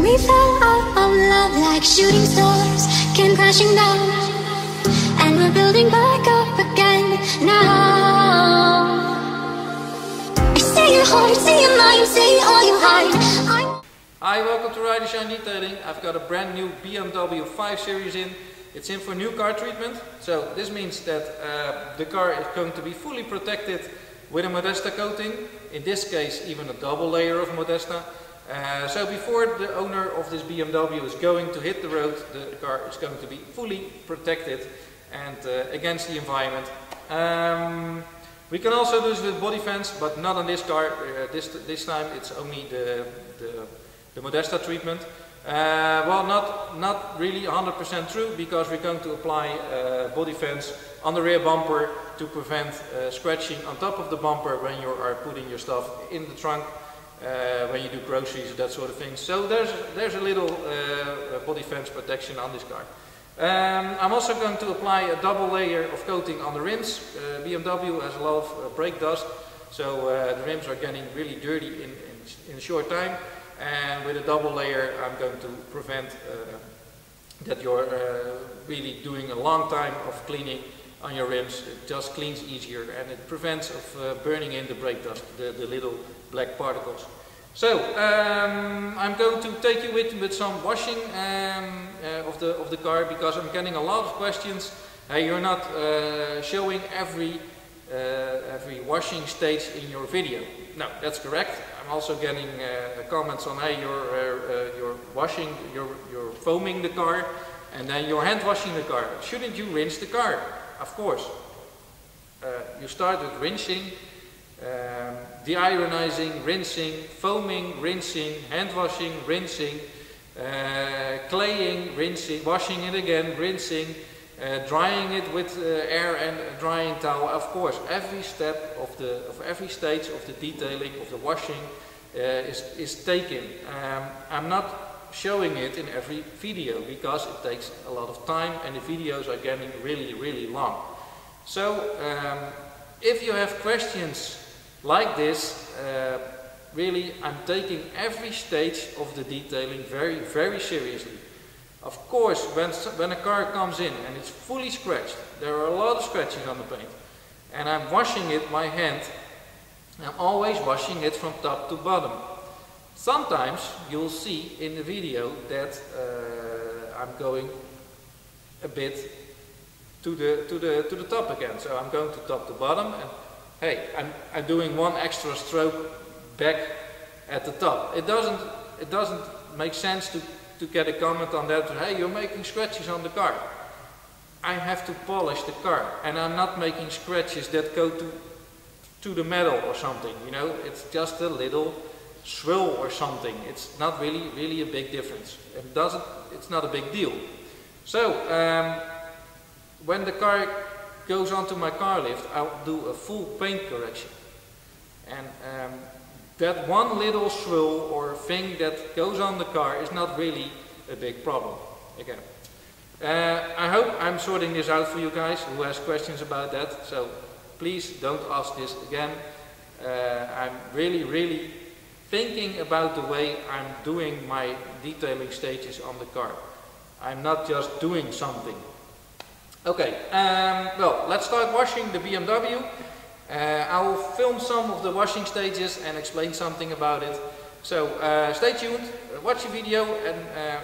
we fell out of love like shooting stars, came crashing down, and we're building back up again now. Say your heart, say your mind, say all you hide. Hi, welcome to End Detailing. I've got a brand new BMW 5 Series in. It's in for new car treatment, so this means that the car is going to be fully protected with a Modesta coating, in this case even a double layer of Modesta. So before the owner of this BMW is going to hit the road, the car is going to be fully protected and against the environment. We can also do this with body fence, but not on this car. This time it's only the Modesta treatment. Well, not really 100% true, because we're going to apply body fence on the rear bumper to prevent scratching on top of the bumper when you are putting your stuff in the trunk, when you do groceries or that sort of thing. So there's a little body fence protection on this car. I'm also going to apply a double layer of coating on the rims. BMW has a lot of brake dust, so the rims are getting really dirty in a short time. And with a double layer, I'm going to prevent that you're really doing a long time of cleaning on your rims. It just cleans easier, and it prevents of burning in the brake dust, the little black particles. So I'm going to take you with some washing of the car, because I'm getting a lot of questions. Hey, you're not showing every washing stage in your video. No, that's correct. I'm also getting comments on, hey, you're washing, you're foaming the car, and then you're hand washing the car. Shouldn't you rinse the car? Of course. You start with rinsing, deironizing, rinsing, foaming, rinsing, hand washing, rinsing, claying, rinsing, washing it again, rinsing, drying it with air and a drying towel. Of course, every step of every stage of the detailing, of the washing is taken. I'm not showing it in every video because it takes a lot of time and the videos are getting really long. So if you have questions like this, really I'm taking every stage of the detailing very seriously. Of course, when a car comes in and it's fully scratched, there are a lot of scratches on the paint, and I'm washing it by hand. I'm always washing it from top to bottom. Sometimes you'll see in the video that I'm going a bit to the top again. So I'm going to top to bottom, and hey, I'm doing one extra stroke back at the top. It doesn't make sense to get a comment on that, hey, you're making scratches on the car. I have to polish the car, and I'm not making scratches that go to the metal or something, you know. It's just a little swirl or something. It's not really a big difference. It's not a big deal. So when the car goes onto my car lift, I'll do a full paint correction, and that one little swirl or thing that goes on the car is not really a big problem. Again, I hope I'm sorting this out for you guys who has questions about that. So please don't ask this again. I'm really thinking about the way I'm doing my detailing stages on the car. I'm not just doing something. Okay, well, let's start washing the BMW. I'll film some of the washing stages and explain something about it. So stay tuned, watch the video, and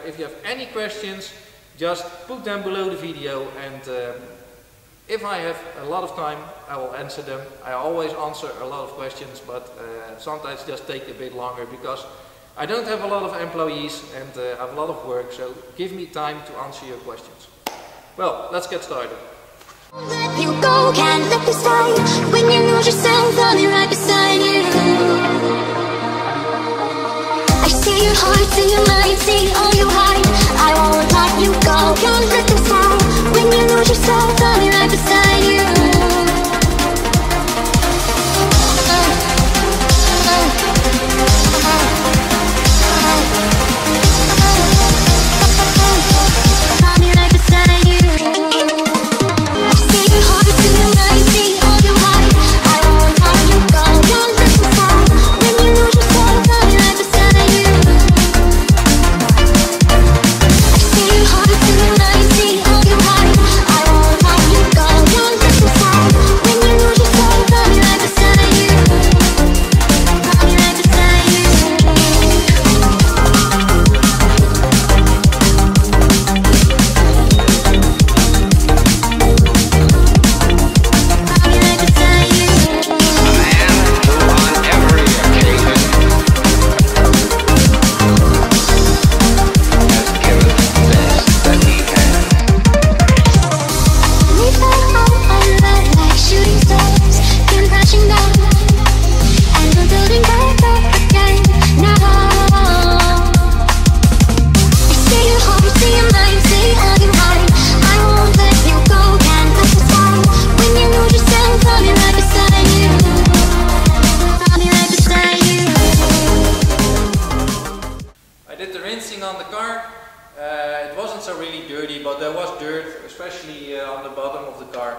if you have any questions, just put them below the video, and if I have a lot of time, I will answer them. I always answer a lot of questions, but sometimes just take a bit longer because I don't have a lot of employees and I have a lot of work, so give me time to answer your questions. Well, let's get started. Let you go, can't let you stay. When you lose yourself, I'll be right beside you. I see your heart, see your mind, see all you hide. I won't let you go, can't let you stay. When you lose yourself, I'll be right beside you. did the rinsing on the car. It wasn't so really dirty, but there was dirt, especially on the bottom of the car,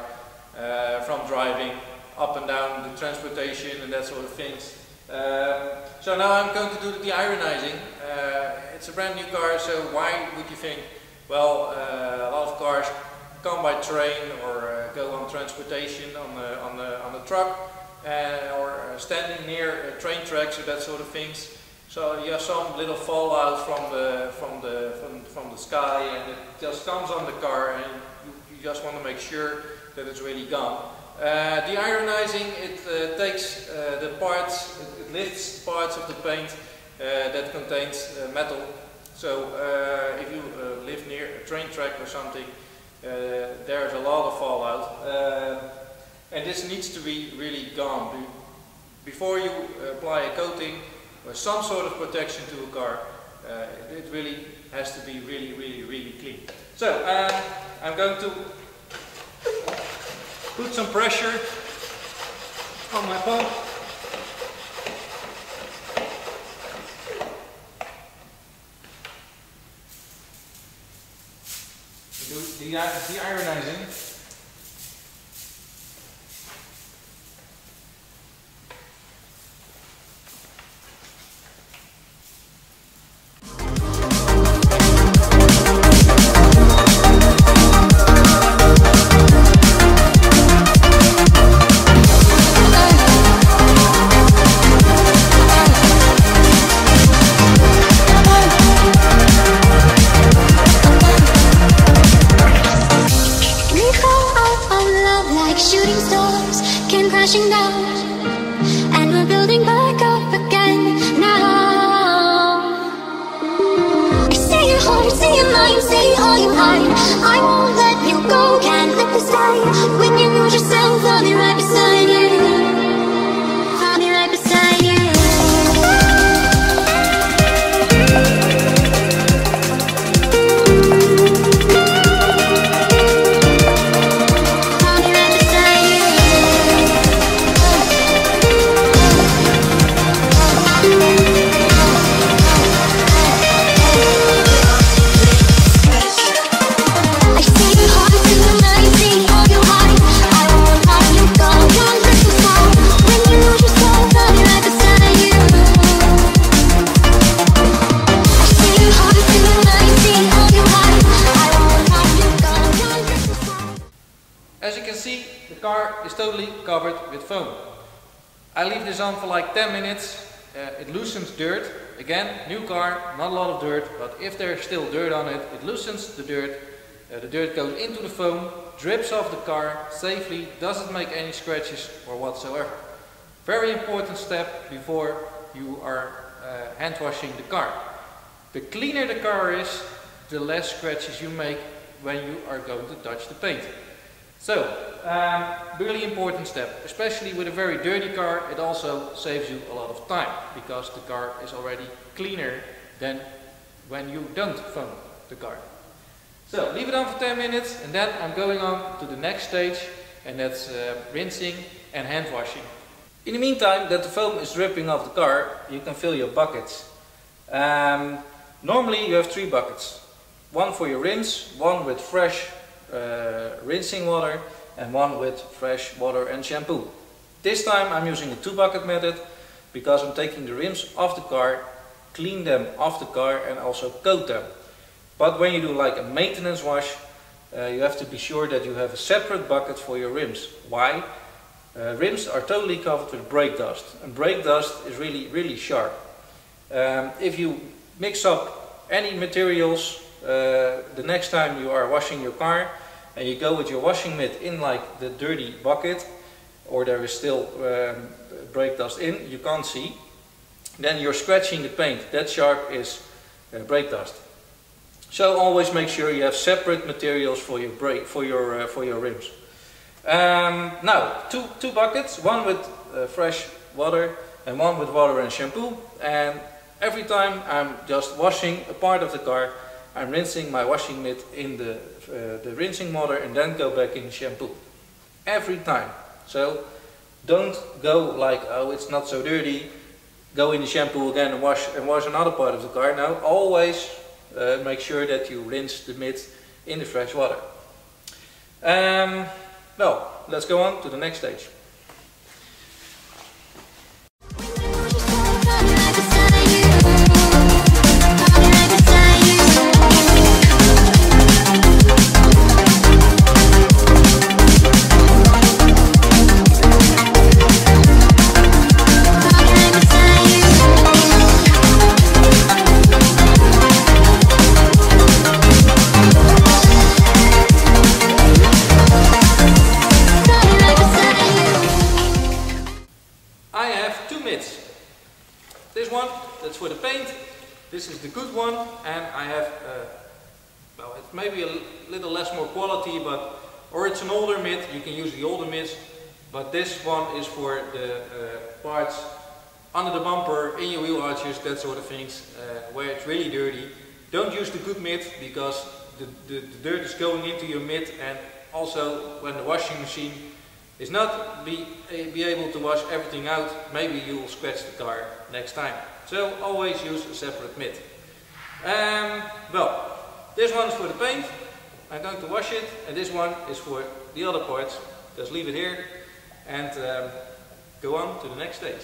from driving up and down the transportation and that sort of things. So now I'm going to do the ironizing. It's a brand new car, so why would you think, well, a lot of cars come by train or go on transportation on the truck or standing near train tracks or that sort of things. So you have some little fallout from the sky, and it just comes on the car, and you just want to make sure that it's really gone. The ironizing, it takes the parts, it lifts parts of the paint that contains metal. So if you live near a train track or something, there's a lot of fallout, and this needs to be really gone. Before you apply a coating or some sort of protection to a car, it really has to be really clean. So I'm going to put some pressure on my pump. Do the ironizing. Crashing down, and we're building back up again now. I see your heart, see your mind, see all you hide. I won't let you go, can't let this die. When you lose yourself, I'll be right beside you. I'll be right beside you. As you can see, the car is totally covered with foam. I leave this on for like 10 minutes. It loosens dirt. Again, new car, not a lot of dirt, but if there's still dirt on it, it loosens the dirt. The dirt goes into the foam, drips off the car safely, doesn't make any scratches or whatsoever. Very important step before you are hand washing the car. The cleaner the car is, the less scratches you make when you are going to touch the paint. So, really important step, especially with a very dirty car. It also saves you a lot of time, because the car is already cleaner than when you don't foam the car. So, leave it on for 10 minutes, and then I'm going on to the next stage, and that's rinsing and hand washing. In the meantime that the foam is dripping off the car, you can fill your buckets. Normally you have 3 buckets. One for your rinse, one with fresh rinsing water, and one with fresh water and shampoo. This time I'm using a 2-bucket method, because I'm taking the rims off the car, clean them off the car, and also coat them. But when you do like a maintenance wash, you have to be sure that you have a separate bucket for your rims. Why? Rims are totally covered with brake dust, and brake dust is really sharp. If you mix up any materials the next time you are washing your car, and you go with your washing mitt in like the dirty bucket, or there is still brake dust in, you can't see, then you're scratching the paint. That sharp is brake dust. So always make sure you have separate materials for your brake, for your rims. Now two buckets, one with fresh water and one with water and shampoo, and every time I'm just washing a part of the car, I'm rinsing my washing mitt in the rinsing water and then go back in shampoo. Every time. So don't go like, oh, it's not so dirty. go in the shampoo again and wash another part of the car. No, always make sure that you rinse the mid in the fresh water. Well, let's go on to the next stage. This one, that's for the paint. This is the good one, and I have, well, it's maybe a little less more quality, or it's an older mitt, you can use the older mitts, but this one is for the parts under the bumper, in your wheel arches, that sort of things, where it's really dirty. Don't use the good mitt, because the dirt is going into your mitt, and also when the washing machine is not be able to wash everything out, maybe you will scratch the car next time. So always use a separate mitt. Well, this one is for the paint. I'm going to wash it, and this one is for the other parts. Just leave it here and go on to the next stage.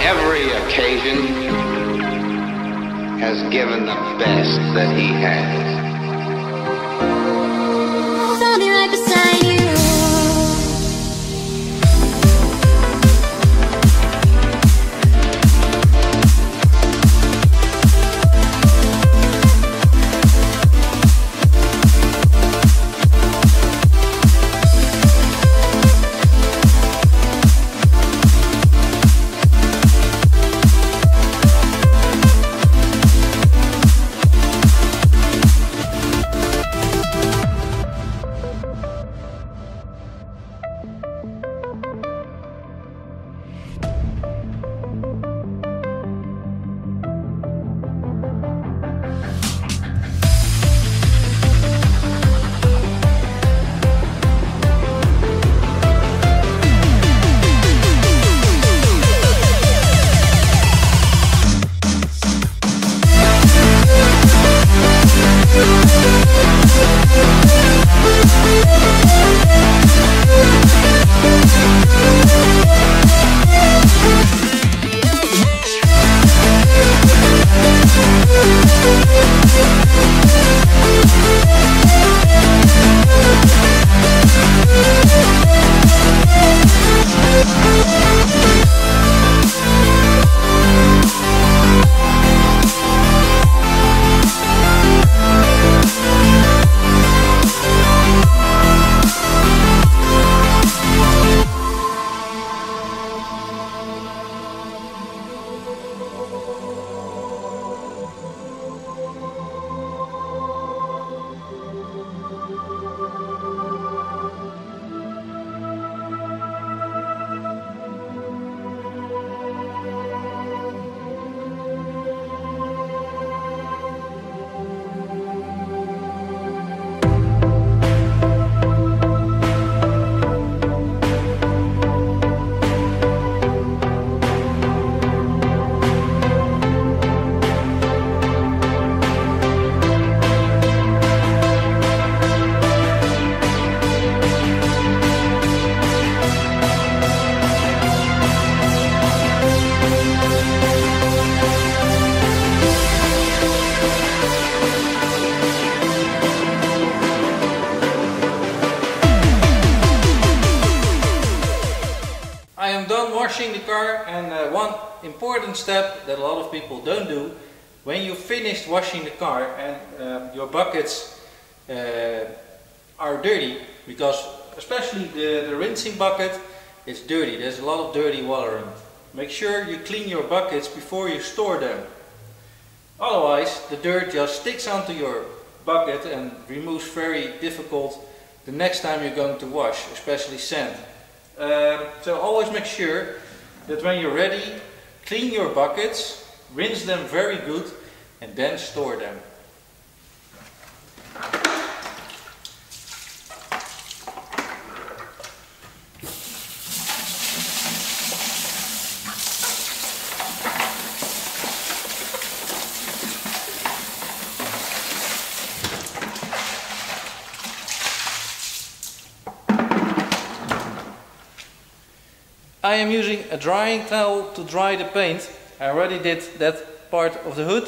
Every occasion has given the best that he has. I'll be right beside you. important step that a lot of people don't do, when you finished washing the car and your buckets are dirty, because especially the rinsing bucket is dirty, there's a lot of dirty water in it. Make sure you clean your buckets before you store them. Otherwise the dirt just sticks onto your bucket and removes very difficult the next time you're going to wash, especially sand. So always make sure that when you're ready, clean your buckets, rinse them very good, and then store them. I am using a drying towel to dry the paint. I already did that part of the hood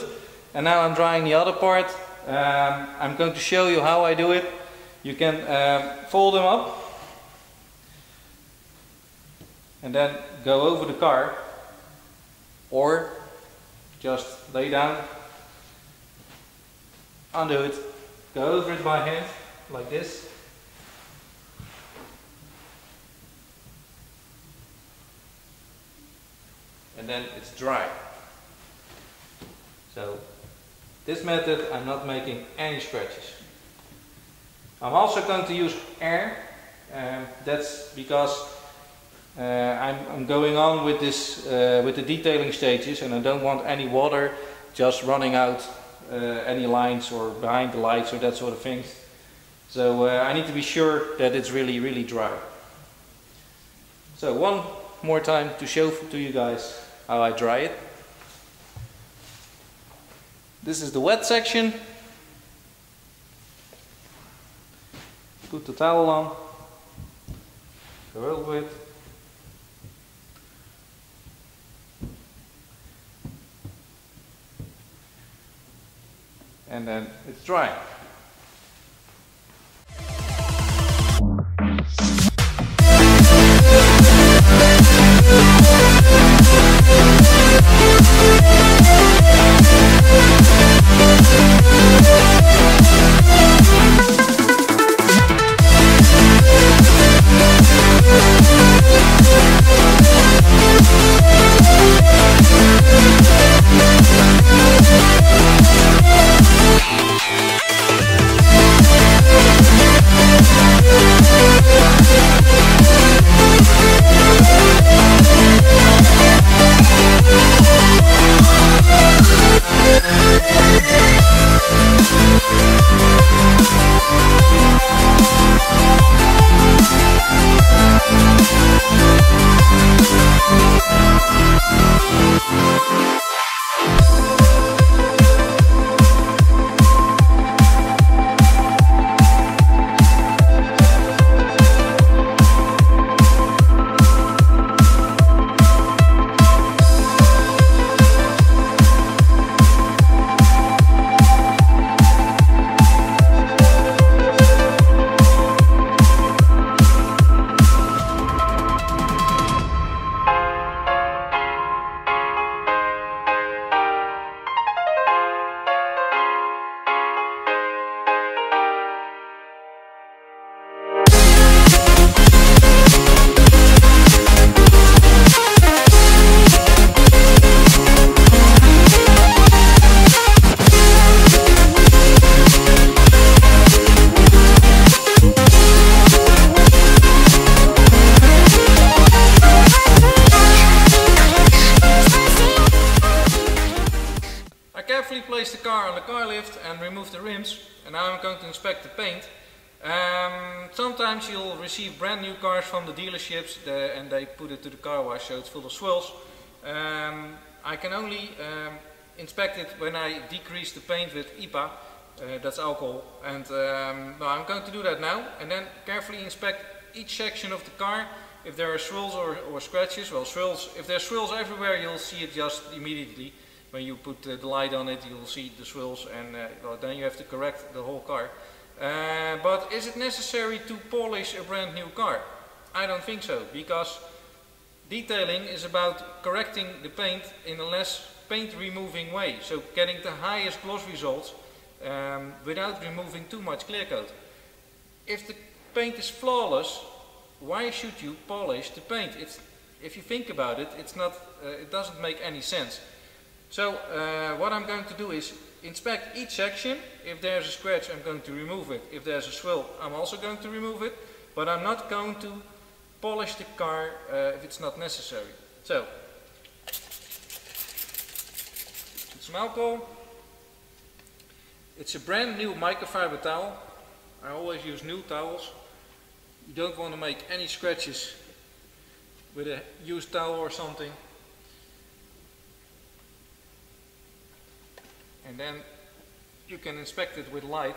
and now I'm drying the other part. I'm going to show you how I do it. You can fold them up and then go over the car, or just lay down on the hood, go over it by hand like this. And then it's dry. So this method I'm not making any scratches. I'm also going to use air. That's because I'm going on with this with the detailing stages, and I don't want any water just running out any lines or behind the lights or that sort of things. So I need to be sure that it's really dry. So one more time to show to you guys how I dry it. This is the wet section. Put the towel on, go over it. And then it's dry. Place the car on the car lift and remove the rims, and now I'm going to inspect the paint. Sometimes you'll receive brand new cars from the dealerships and they put it to the car wash so it's full of swirls. I can only inspect it when I decrease the paint with IPA, that's alcohol, and well, I'm going to do that now and then carefully inspect each section of the car. If there are swirls or scratches, well, swirls, if there's swirls everywhere you'll see it just immediately. When you put the light on it, you'll see the swirls, and well, then you have to correct the whole car. But is it necessary to polish a brand new car? I don't think so, because Detailing is about correcting the paint in a less paint removing way, so getting the highest gloss results without removing too much clear coat. If the paint is flawless, why should you polish the paint? If you think about it, it doesn't make any sense. So what I'm going to do is inspect each section. If there's a scratch, I'm going to remove it. If there's a swirl, I'm also going to remove it. But I'm not going to polish the car if it's not necessary. So, some alcohol. It's a brand new microfiber towel. I always use new towels. You don't want to make any scratches with a used towel or something. And then you can inspect it with light.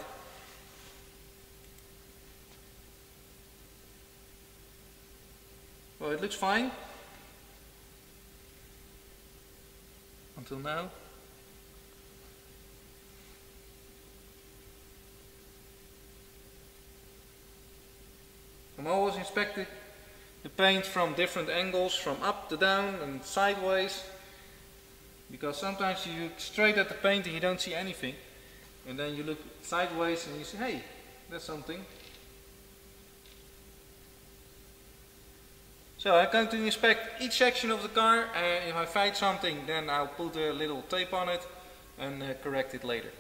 Well, it looks fine until now. I'm always inspecting the paint from different angles, from up to down and sideways, because sometimes you look straight at the paint and you don't see anything, and then you look sideways and you say, hey, that's something. So I'm going to inspect each section of the car, and if I find something, then I'll put a little tape on it and correct it later.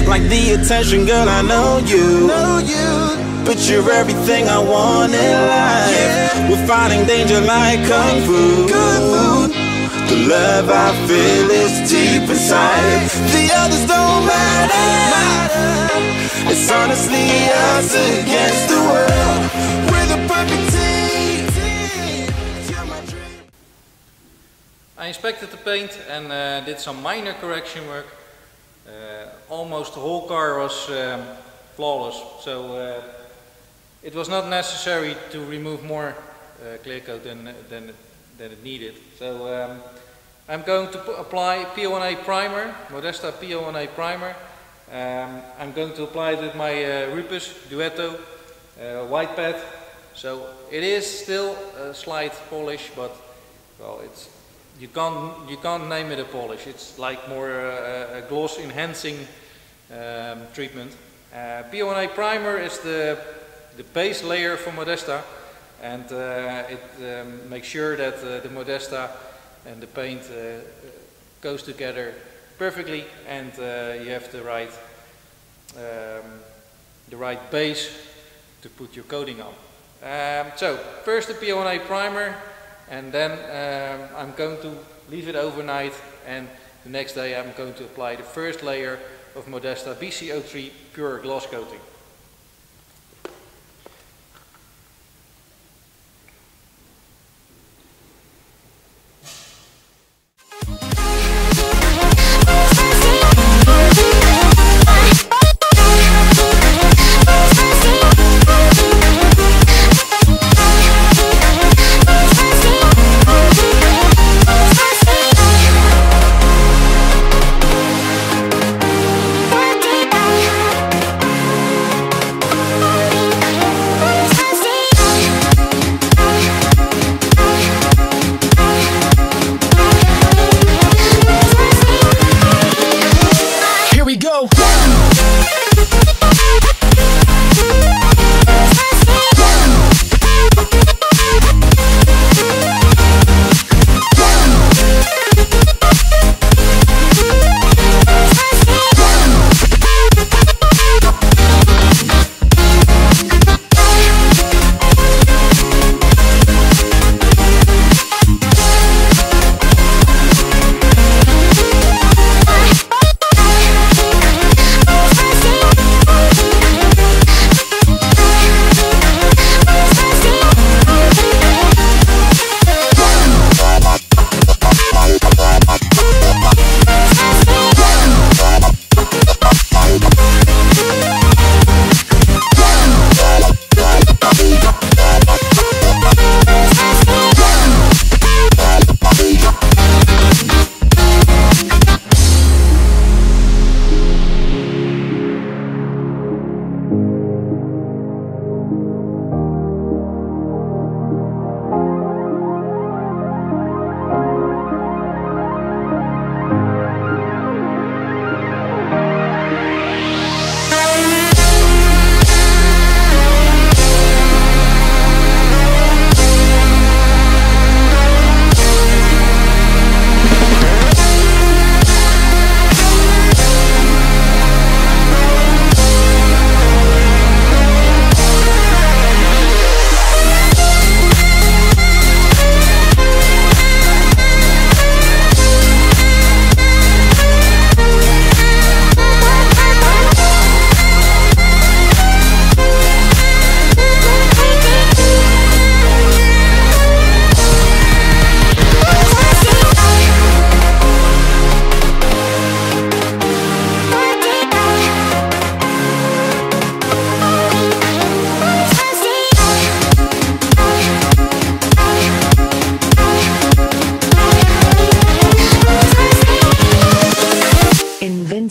Like the attention, girl, I know you. But you're everything I want in life. We're fighting danger like kung fu. The love I feel is deep inside. The others don't matter. It's honestly us against the world. We're the perfect team. You're my dream. I inspected the paint and did some minor correction work. Almost the whole car was flawless, so it was not necessary to remove more clear coat than it needed. So I'm going to apply P01A primer, Modesta P01A primer. I'm going to apply it with my Rupus Duetto white pad. So it is still a slight polish, but well, you can't name it a polish. It's like more a gloss enhancing treatment. P01A primer is the base layer for Modesta, and it makes sure that the Modesta and the paint goes together perfectly, and you have the right base to put your coating on. So first the P01A primer, and then I'm going to leave it overnight, and the next day I'm going to apply the first layer of Modesta BC-03 pure gloss coating.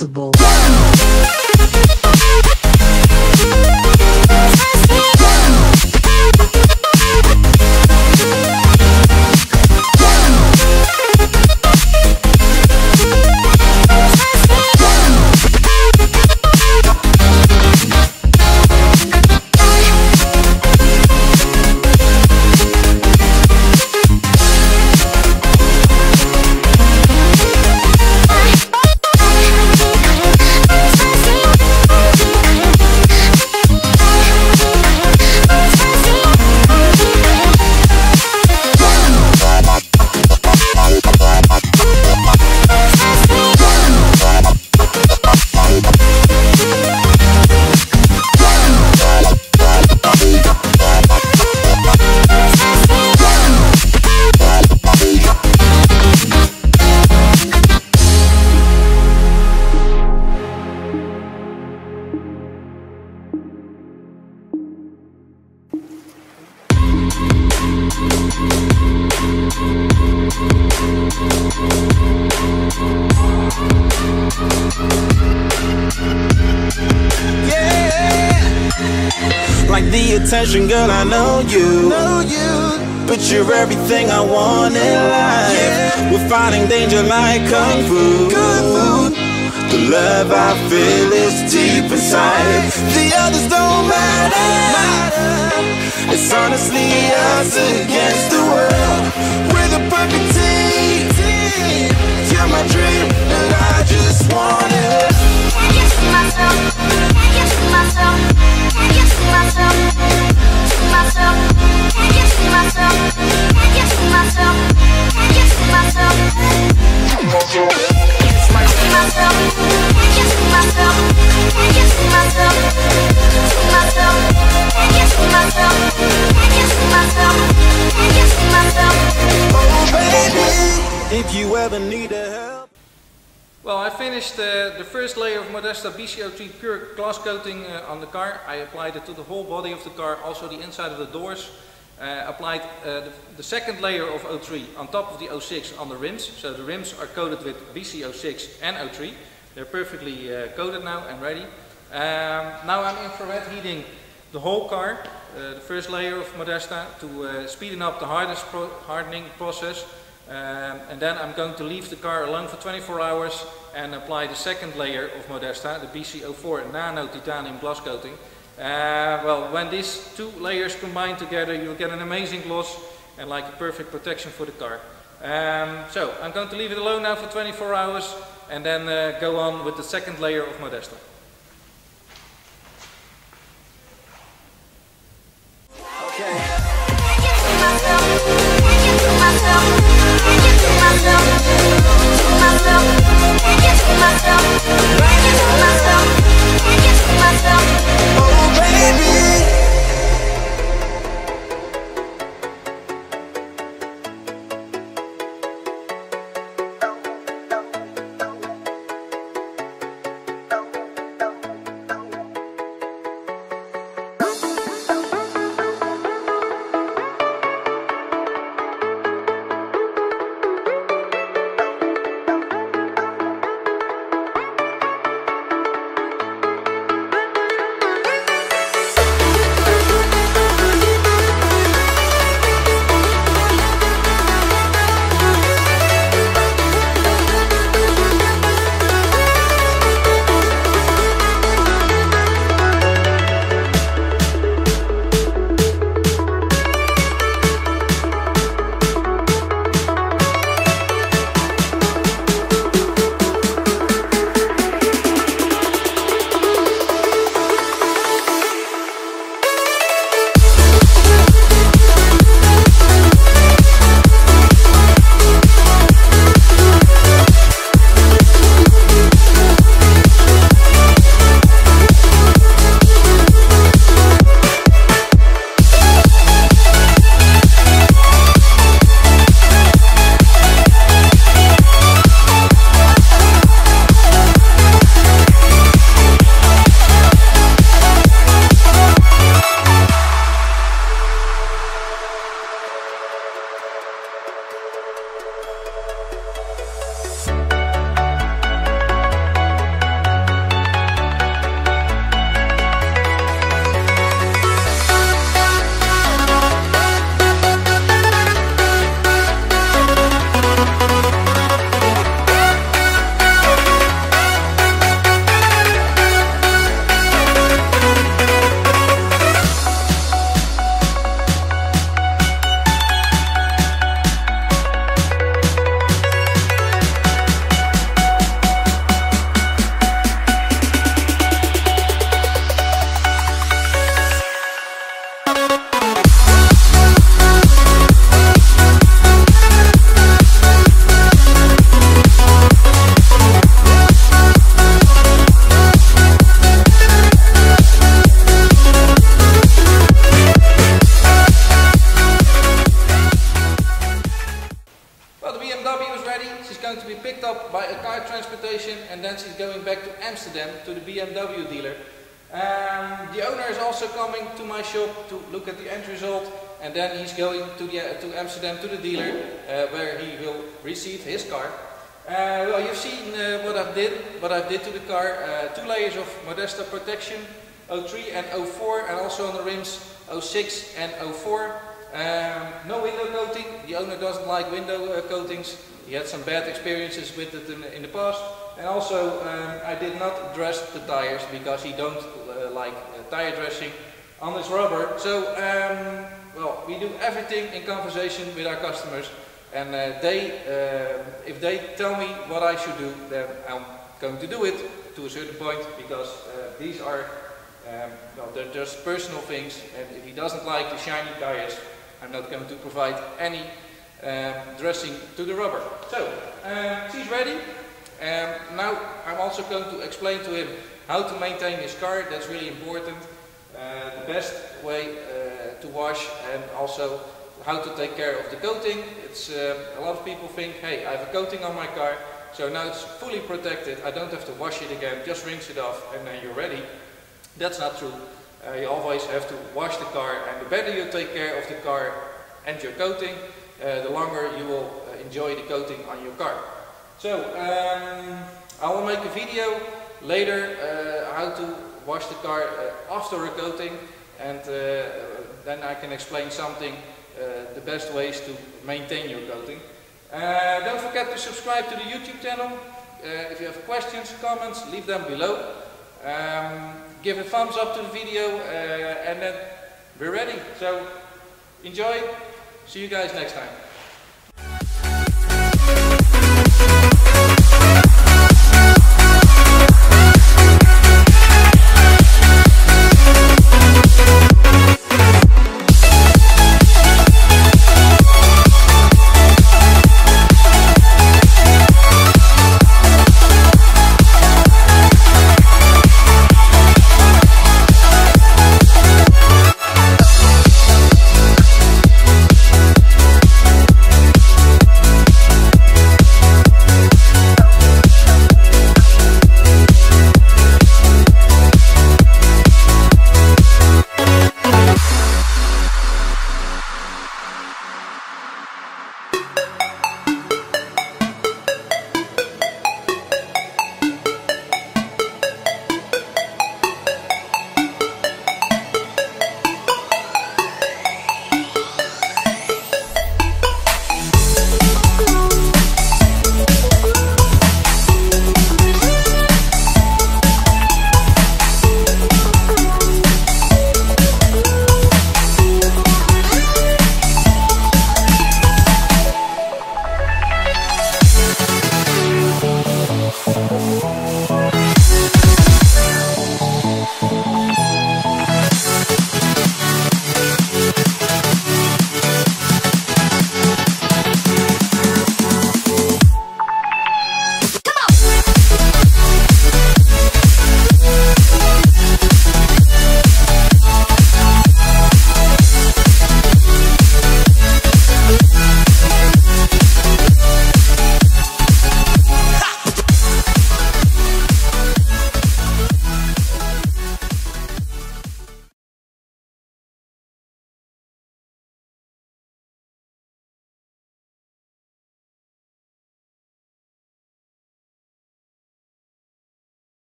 responsible. Like the attention, girl, I know you. But you're everything I want in life. We're fighting danger like kung fu. The love I feel is deep inside. The others don't matter. It's honestly us against the world. We're the perfect team. You're my dream, and I just want it. Can you see myself? Can you see myself? Can you see myself? See myself? Can you see myself? Can you see myself? Can you see myself? See myself? Can you see myself? Can you see myself? See myself? Can you see myself? Can you see myself? Can you see myself? Oh baby, if you ever need help. Well, I finished the first layer of Modesta BC-03 pure glass coating on the car. I applied it to the whole body of the car, also the inside of the doors. Applied the second layer of 03 on top of the 06 on the rims. So the rims are coated with BC-06 and 03. They're perfectly coated now and ready. Now I'm infrared heating the whole car, the first layer of Modesta, to speeden up the hardening process. And then I'm going to leave the car alone for 24 hours and apply the second layer of Modesta, the BC-04 nano titanium glass coating. Well, when these two layers combine together, you'll get an amazing gloss and like a perfect protection for the car. So I'm going to leave it alone now for 24 hours and then go on with the second layer of Modesta. She's going to be picked up by a car transportation, and then she's going back to Amsterdam to the BMW dealer. The owner is also coming to my shop to look at the end result, and then he's going to Amsterdam to the dealer where he will receive his car. Well, you've seen what I did to the car. 2 layers of Modesta protection, 03 and 04, and also on the rims 06 and 04. No window coating. The owner doesn't like window coatings. He had some bad experiences with it in the past. And also I did not dress the tires because he don't like tire dressing on this rubber. So well, we do everything in conversation with our customers, and if they tell me what I should do, then I'm going to do it to a certain point, because these are well, they're just personal things, and if he doesn't like the shiny tires, I'm not going to provide any dressing to the rubber. So she's ready. Now I'm also going to explain to him how to maintain his car. That's really important. The best way to wash, and also how to take care of the coating. It's a lot of people think, hey, I have a coating on my car, so now it's fully protected, I don't have to wash it again, just rinse it off and then you're ready. That's not true. You always have to wash the car, and the better you take care of the car and your coating, the longer you will enjoy the coating on your car. So I will make a video later how to wash the car after a coating, and then I can explain something, the best ways to maintain your coating. Don't forget to subscribe to the YouTube channel. If you have questions, comments, leave them below. Give a thumbs up to the video, and then we're ready. So enjoy. See you guys next time.